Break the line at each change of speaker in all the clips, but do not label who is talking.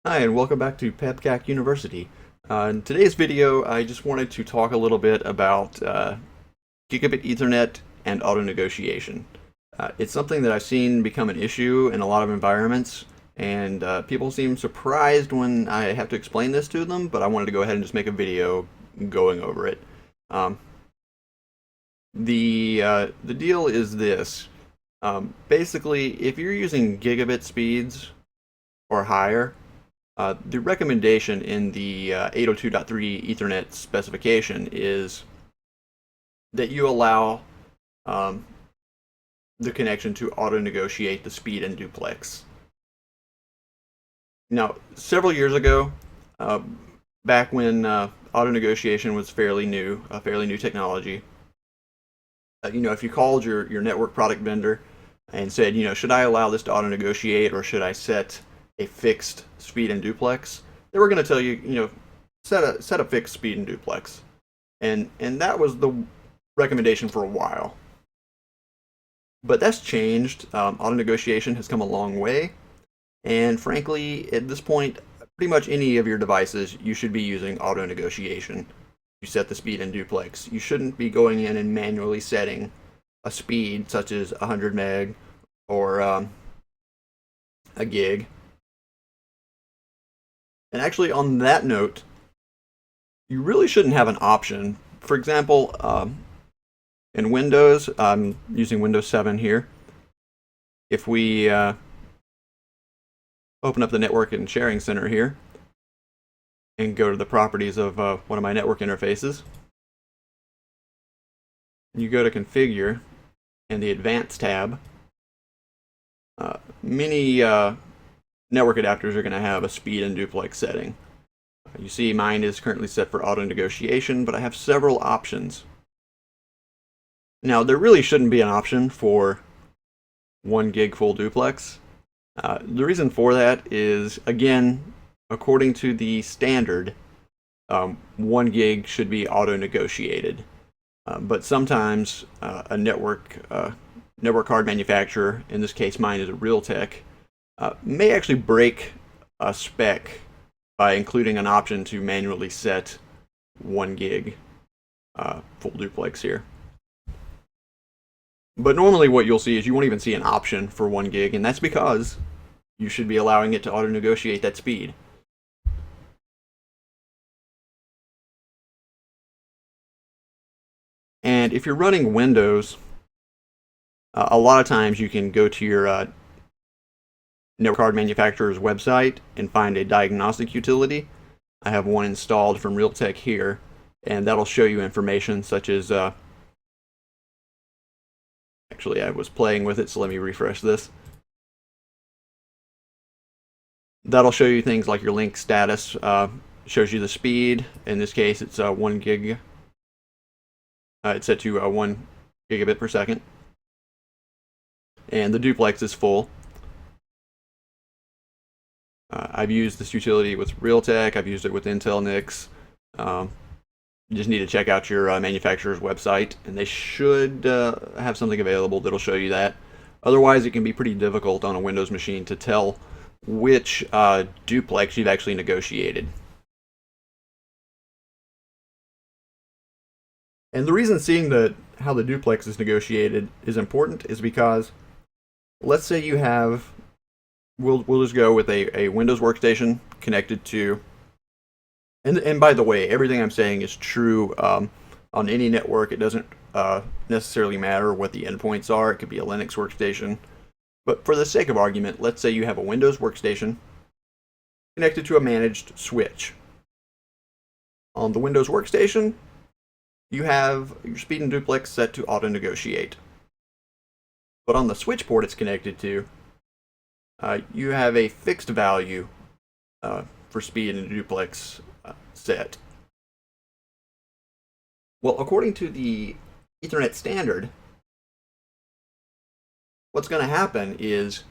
Hi, and welcome back to PepCAC University. In today's video, I just wanted to talk a little bit about Gigabit Ethernet and auto-negotiation. It's something that I've seen become an issue in a lot of environments, and people seem surprised when I have to explain this to them, but I wanted to go ahead and just make a video going over it. Um, the deal is this. Basically, if you're using gigabit speeds or higher, the recommendation in the 802.3 Ethernet specification is that you allow the connection to auto-negotiate the speed and duplex. Now, several years ago, back when auto-negotiation was fairly new, a fairly new technology, if you called your network product vendor and said, should I allow this to auto-negotiate or should I set a fixed speed and duplex, they were going to tell you, set a fixed speed and duplex, and that was the recommendation for a while. But that's changed. Auto negotiation has come a long way, and frankly, at this point, pretty much any of your devices, you should be using auto negotiation. You set the speed and duplex. You shouldn't be going in and manually setting a speed such as 100 meg or a gig. And actually, on that note, you really shouldn't have an option. For example, in Windows, I'm using Windows 7 here. If we open up the Network and Sharing Center here and go to the properties of one of my network interfaces, you go to Configure and the Advanced tab, many network adapters are going to have a speed and duplex setting. You see mine is currently set for auto negotiation, but I have several options. Now, there really shouldn't be an option for 1 gig full duplex. The reason for that is, again, according to the standard, 1 gig should be auto negotiated. But sometimes a network card manufacturer, in this case mine is a Realtek, may actually break a spec by including an option to manually set 1 gig full duplex here. But normally what you'll see is you won't even see an option for 1 gig, and that's because you should be allowing it to auto-negotiate that speed. And if you're running Windows, a lot of times you can go to your network card manufacturer's website and find a diagnostic utility. I have one installed from Realtek here, and that'll show you information such as actually I was playing with it, so let me refresh this. That'll show you things like your link status, shows you the speed. In this case it's 1 gig. It's set to 1 gigabit per second, and the duplex is full. I've used this utility with Realtek, I've used it with Intel NICs. You just need to check out your manufacturer's website, and they should have something available that'll show you that. Otherwise, it can be pretty difficult on a Windows machine to tell which duplex you've actually negotiated. And the reason seeing how the duplex is negotiated is important is because, let's say you have, we'll just go with a Windows workstation connected to, and by the way, everything I'm saying is true on any network. It doesn't necessarily matter what the endpoints are. It could be a Linux workstation. But for the sake of argument, let's say you have a Windows workstation connected to a managed switch. On the Windows workstation, you have your speed and duplex set to auto-negotiate. But on the switch port it's connected to, you have a fixed value for speed and duplex set. Well, according to the Ethernet standard, what's going to happen is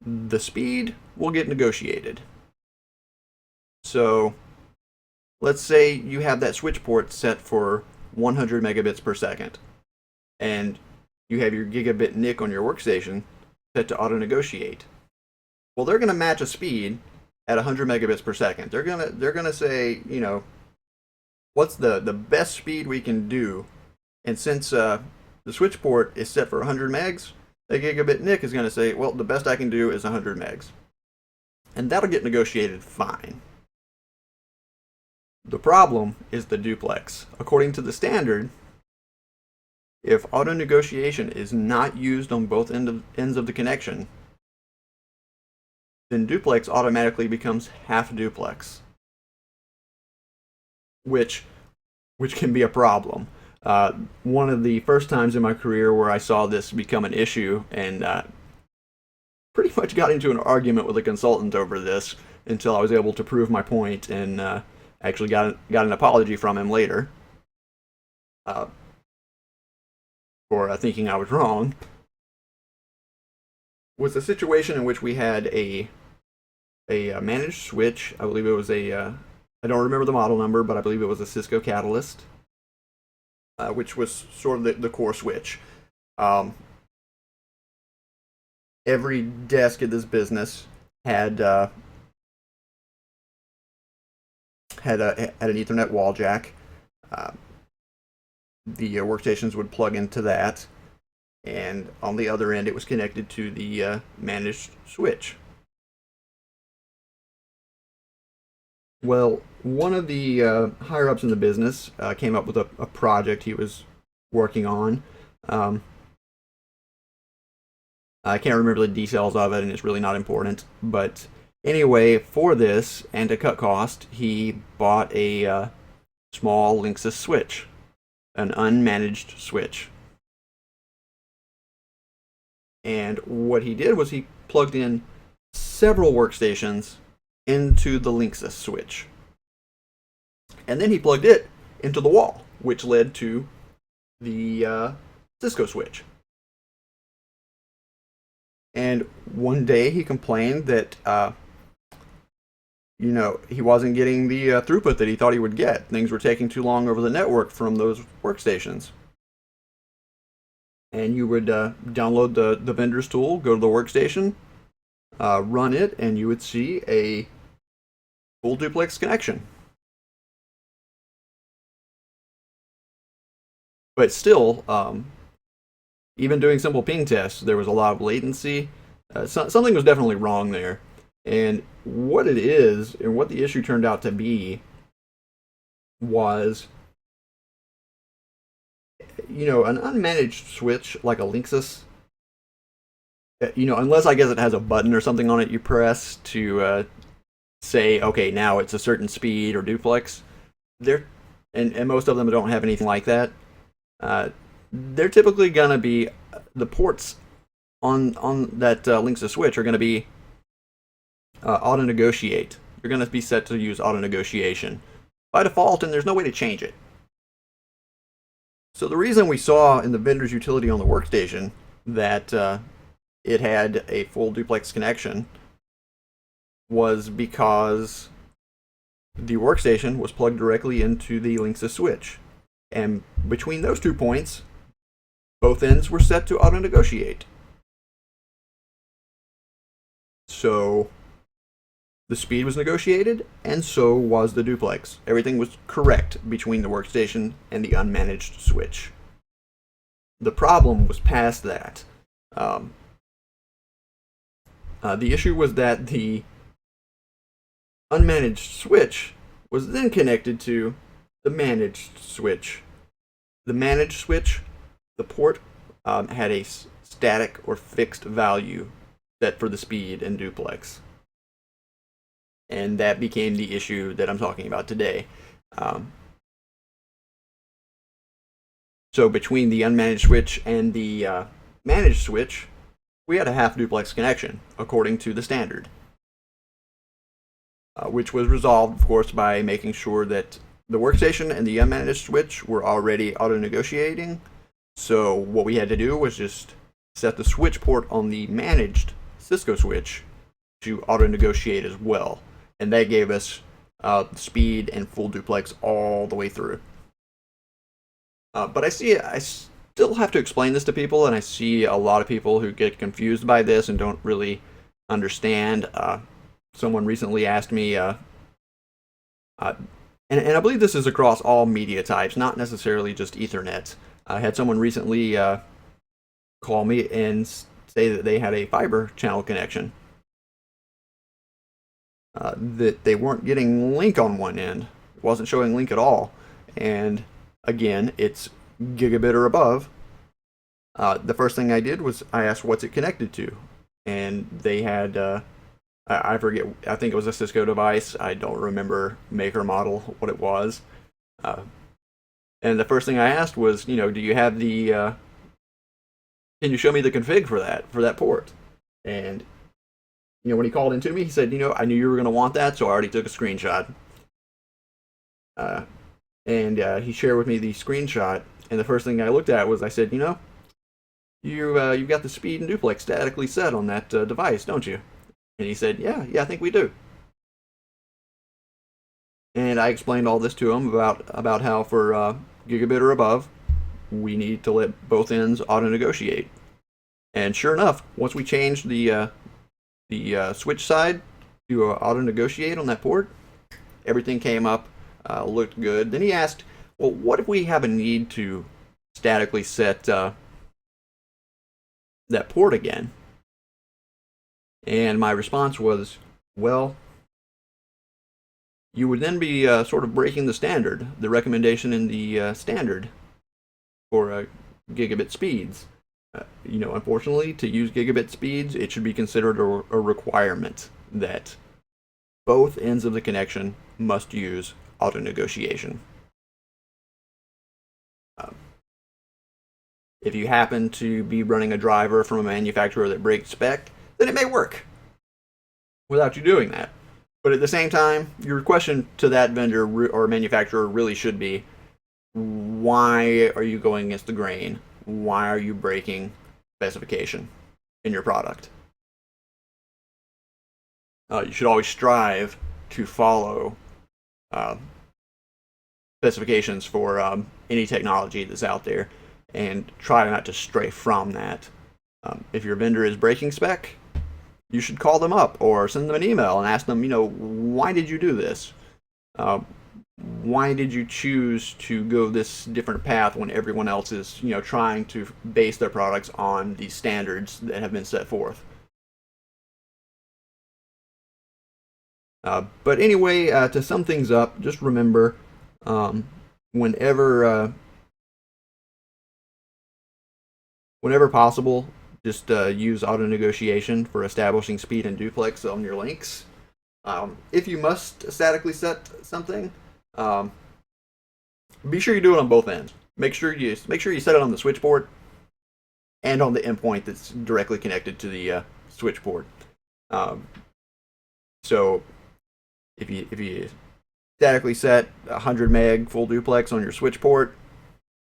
the speed will get negotiated. So let's say you have that switch port set for 100 megabits per second, and you have your gigabit NIC on your workstation set to auto-negotiate. Well, they're going to match a speed at 100 megabits per second. They're gonna say, what's the best speed we can do, and since the switch port is set for 100 megs, the gigabit NIC is going to say, well, the best I can do is 100 megs. And that'll get negotiated fine. The problem is the duplex. According to the standard, if auto negotiation is not used on both ends of the connection, then duplex automatically becomes half duplex, which can be a problem. One of the first times in my career where I saw this become an issue, and pretty much got into an argument with a consultant over this until I was able to prove my point, and actually got an apology from him later for thinking I was wrong. Was a situation in which we had a managed switch. I believe it was I don't remember the model number, but I believe it was a Cisco Catalyst, which was sort of the core switch. Every desk at this business had an Ethernet wall jack. The workstations would plug into that, and on the other end it was connected to the managed switch. Well, one of the higher-ups in the business came up with a project he was working on. I can't remember the details of it, and it's really not important. But anyway, for this, and to cut cost, he bought a small Linksys switch, an unmanaged switch. And what he did was he plugged in several workstations into the Linksys switch. And then he plugged it into the wall, which led to the Cisco switch. And one day he complained that, he wasn't getting the throughput that he thought he would get. Things were taking too long over the network from those workstations. And you would download the vendor's tool, go to the workstation, run it, and you would see a full duplex connection. But still, even doing simple ping tests, there was a lot of latency. Something was definitely wrong there. And what it is, and what the issue turned out to be, was, an unmanaged switch like a Linksys, unless I guess it has a button or something on it you press to say, okay, now it's a certain speed or duplex. And most of them don't have anything like that. They're typically going to be, the ports on that Linksys switch are going to be AutoNegotiate. You're going to be set to use AutoNegotiation by default, and there's no way to change it. So the reason we saw in the vendor's utility on the workstation that it had a full duplex connection was because the workstation was plugged directly into the Linksys switch. And between those 2 points, both ends were set to AutoNegotiate. So the speed was negotiated, and so was the duplex. Everything was correct between the workstation and the unmanaged switch. The problem was past that. The issue was that the unmanaged switch was then connected to the managed switch. The managed switch, the port had a static or fixed value set for the speed and duplex. And that became the issue that I'm talking about today. So between the unmanaged switch and the managed switch, we had a half duplex connection, according to the standard. Which was resolved, of course, by making sure that the workstation and the unmanaged switch were already auto-negotiating. So what we had to do was just set the switch port on the managed Cisco switch to auto-negotiate as well. And that gave us speed and full duplex all the way through. But I still have to explain this to people, and I see a lot of people who get confused by this and don't really understand. someone recently asked me, and I believe this is across all media types, not necessarily just Ethernet. I had someone recently call me and say that they had a fiber channel connection, that they weren't getting link on one end. It wasn't showing link at all. And again, it's gigabit or above. The first thing I did was I asked what's it connected to, and they had I forget, I think it was a Cisco device. I don't remember make or model what it was. And the first thing I asked was, do you have the can you show me the config for that port? And when he called into me, he said, I knew you were going to want that, so I already took a screenshot. And he shared with me the screenshot, and the first thing I looked at was, I said, you've got the speed and duplex statically set on that device, don't you? And he said, yeah, I think we do. And I explained all this to him about how for gigabit or above, we need to let both ends auto-negotiate. And sure enough, once we changed the switch side to auto-negotiate on that port, everything came up, looked good. Then he asked, well, what if we have a need to statically set that port again? And my response was, well, you would then be sort of breaking the standard, the recommendation in the standard for gigabit speeds. Unfortunately, to use gigabit speeds, it should be considered a requirement that both ends of the connection must use auto-negotiation. If you happen to be running a driver from a manufacturer that breaks spec, then it may work without you doing that. But at the same time, your question to that vendor or manufacturer really should be, why are you going against the grain? Why are you breaking specification in your product? You should always strive to follow specifications for any technology that's out there, and try not to stray from that. If your vendor is breaking spec, you should call them up or send them an email and ask them, why did you do this? Why did you choose to go this different path when everyone else is, trying to base their products on these standards that have been set forth? But anyway, to sum things up, just remember, whenever possible, just use auto-negotiation for establishing speed and duplex on your links. If you must statically set something, be sure you do it on both ends. Make sure you set it on the switch port and on the endpoint that's directly connected to the switch port. So if you statically set 100 meg full duplex on your switch port,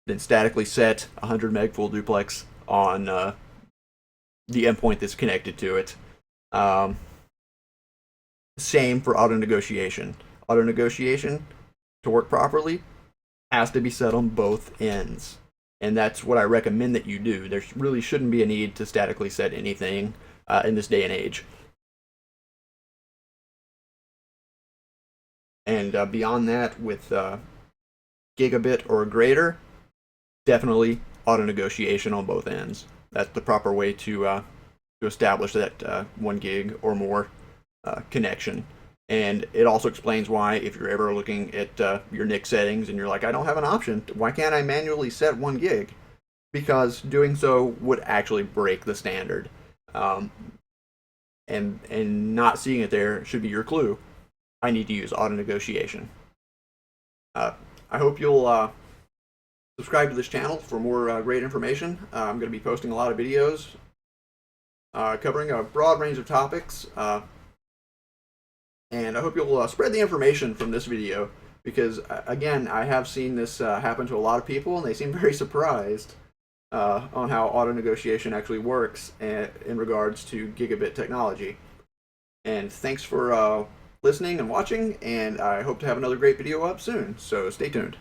then statically set 100 meg full duplex on the endpoint that's connected to it. Same for auto-negotiation. Auto-negotiation, to work properly, has to be set on both ends. And that's what I recommend that you do. There really shouldn't be a need to statically set anything in this day and age. And beyond that, with gigabit or greater, definitely auto-negotiation on both ends. That's the proper way to establish that 1 gig or more connection. And it also explains why, if you're ever looking at your NIC settings and you're like, I don't have an option, why can't I manually set 1 gig? Because doing so would actually break the standard. And not seeing it there should be your clue. I need to use auto-negotiation. I hope you'll subscribe to this channel for more great information. I'm going to be posting a lot of videos covering a broad range of topics. And I hope you'll spread the information from this video, because, again, I have seen this happen to a lot of people, and they seem very surprised on how auto-negotiation actually works in regards to gigabit technology. And thanks for listening and watching, and I hope to have another great video up soon, so stay tuned.